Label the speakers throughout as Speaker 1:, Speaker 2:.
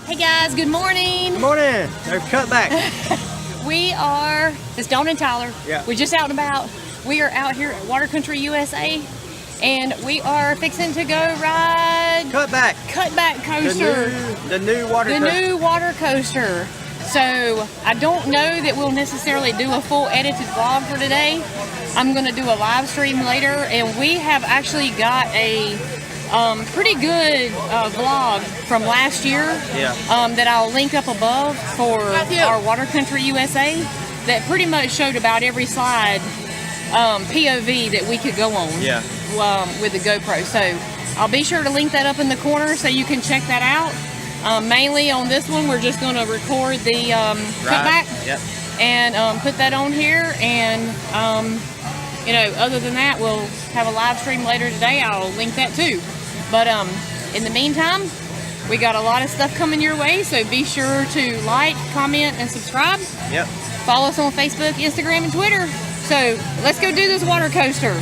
Speaker 1: Hey guys, good morning.
Speaker 2: Good morning. There's Cutback.
Speaker 1: It's Dawn and Tyler.
Speaker 2: Yeah.
Speaker 1: We're just out and about. We are out here at Water Country USA, and we are fixing to go ride
Speaker 2: Cutback
Speaker 1: coaster.
Speaker 2: The new water coaster.
Speaker 1: The new water coaster. So I don't know that we'll necessarily do a full edited vlog for today. I'm going to do a live stream later, and we have actually got a pretty good vlog from last year that I'll link up above for our Water Country USA that pretty much showed about every slide POV that we could go on with the GoPro. So I'll be sure to link that up in the corner so you can check that out. Mainly on this one, we're just going to record the cutback and put that on here. And you know, other than that, we'll have a live stream later today. I'll link that too. But in the meantime, we got a lot of stuff coming your way, so be sure to like, comment, and subscribe.
Speaker 2: Yep.
Speaker 1: Follow us on Facebook, Instagram, and Twitter. So let's go do this water coaster.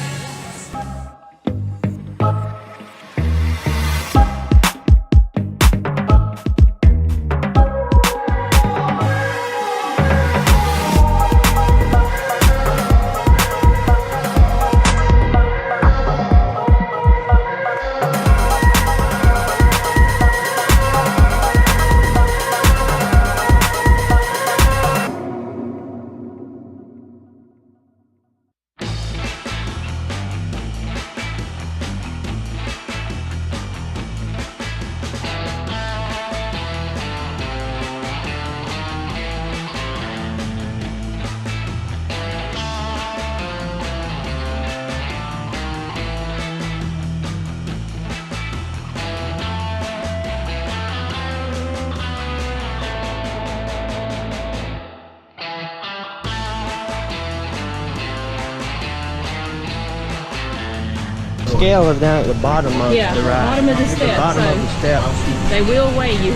Speaker 2: Scale is down at the bottom of the ride.
Speaker 1: Bottom of the steps.
Speaker 2: The bottom of the steps.
Speaker 1: They will weigh you.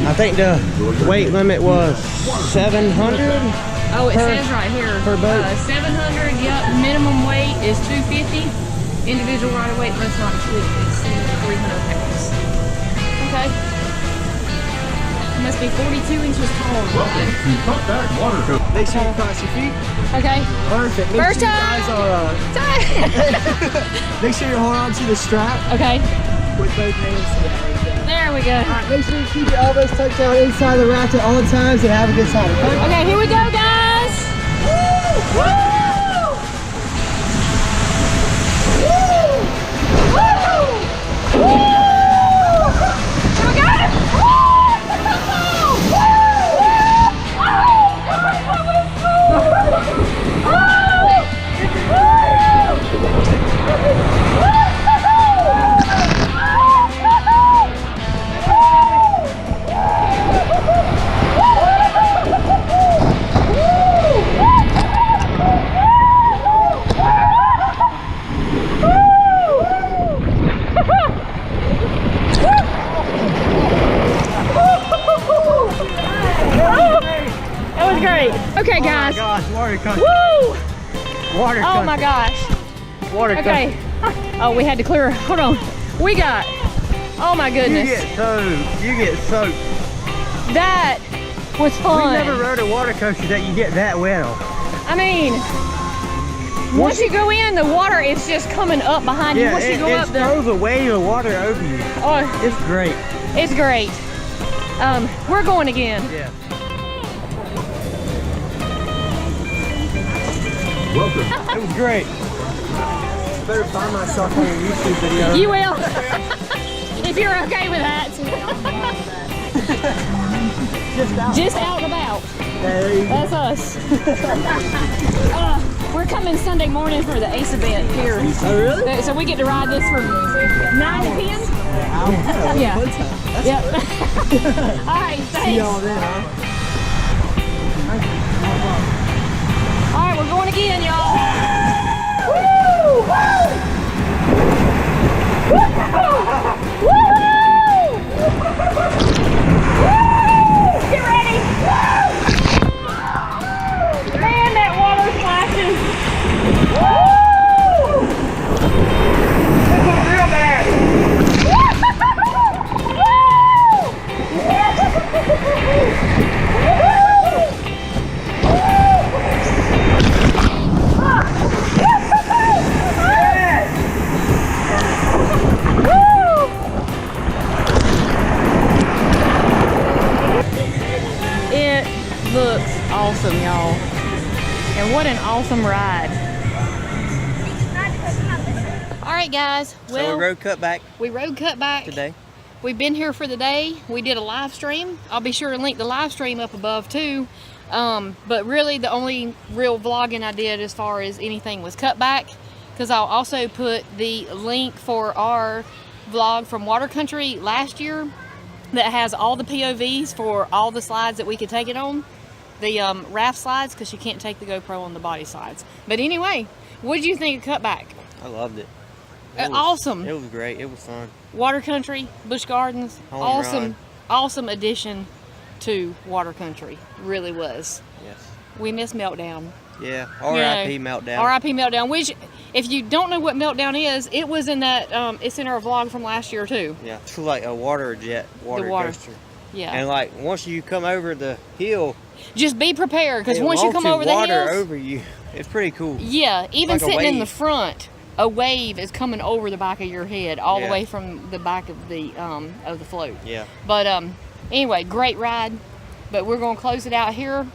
Speaker 2: I think the weight limit was 700.
Speaker 1: Oh, it says right here.
Speaker 2: Per boat.
Speaker 1: 700. Yep. Minimum weight is 250. Individual rider weight must not exceed 300 pounds. Okay. It must be 42 inches tall.
Speaker 3: Welcome to Cutback Water Country.
Speaker 2: Make sure you cross your feet.
Speaker 1: Okay.
Speaker 2: Perfect. Make
Speaker 1: First
Speaker 2: sure
Speaker 1: time.
Speaker 2: You guys are, make sure you hold on to the strap
Speaker 1: Okay.
Speaker 2: with both hands.
Speaker 1: There we go.
Speaker 2: Alright, make sure you keep your elbows tucked down inside the rack at all times and have a good time.
Speaker 1: Okay, here we go, guys. Woo! Woo! Woo! Woo! Here we go. That was great. Okay, guys.
Speaker 2: Oh my gosh, water country.
Speaker 1: Woo!
Speaker 2: Water country.
Speaker 1: Oh my gosh.
Speaker 2: Water country.
Speaker 1: Okay. Oh, we had to clear. Hold on. We got. Oh my goodness.
Speaker 2: You get soaked.
Speaker 1: That was fun.
Speaker 2: We never rode a water coaster that you get that wet on.
Speaker 1: I mean, once you go in, the water is just coming up behind you. Once you go up,
Speaker 2: it throws a wave of water over you.
Speaker 1: Oh,
Speaker 2: It's great.
Speaker 1: it's great. We're going again.
Speaker 2: Yeah.
Speaker 3: Welcome.
Speaker 2: It was great. I better find myself on a YouTube video.
Speaker 1: You will, if you're okay with that. Just out and about.
Speaker 2: There you go.
Speaker 1: That's us. We're coming Sunday morning for the Ace event here.
Speaker 2: Oh, really?
Speaker 1: So we get to ride this from 9 to 10. Yeah. Yep. All right, thanks.
Speaker 2: See y'all then, huh?
Speaker 1: All right, we're going again, y'all. Woo! Woo! Get ready! Man, that water splashing! Woo! This one's real bad! Woo! awesome, y'all. And what an awesome ride. All right, guys. Well,
Speaker 2: So we rode Cutback
Speaker 1: today. We've been here for the day. We did a live stream. I'll be sure to link the live stream up above too. But really the only real vlogging I did as far as anything was Cutback, because I'll also put the link for our vlog from Water Country last year that has all the POVs for all the slides that we could take it on. The raft slides, because you can't take the GoPro on the body slides. But anyway, what did you think of Cutback?
Speaker 2: I loved it.
Speaker 1: Awesome.
Speaker 2: It was great. It was fun.
Speaker 1: Water Country, Busch Gardens,
Speaker 2: Ride.
Speaker 1: awesome addition to Water Country. Really was.
Speaker 2: Yes.
Speaker 1: We miss Meltdown.
Speaker 2: Yeah. R.I.P. Meltdown.
Speaker 1: R.I.P. Meltdown. Which, if you don't know what Meltdown is, it was in that. It's in our vlog from last year too.
Speaker 2: Yeah. It's like a water
Speaker 1: water.
Speaker 2: coaster.
Speaker 1: Yeah.
Speaker 2: And like once you come over the hill,
Speaker 1: just be prepared, because
Speaker 2: it
Speaker 1: once you come over the
Speaker 2: water
Speaker 1: hills,
Speaker 2: over you. It's pretty cool.
Speaker 1: yeah. Even
Speaker 2: like a
Speaker 1: sitting in the
Speaker 2: wave.
Speaker 1: front, a wave is coming over the back of your head, all the
Speaker 2: Yeah.
Speaker 1: way from the back of the float.
Speaker 2: Yeah.
Speaker 1: But anyway, great ride. But we're gonna close it out here,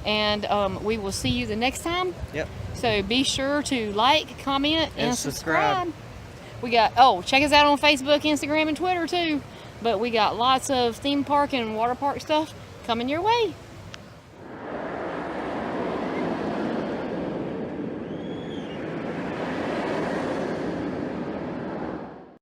Speaker 1: and we will see you the next time.
Speaker 2: Yep.
Speaker 1: So be sure to like, comment, and
Speaker 2: subscribe.
Speaker 1: We got, check us out on Facebook, Instagram, and Twitter too. But we got lots of theme park and water park stuff coming your way.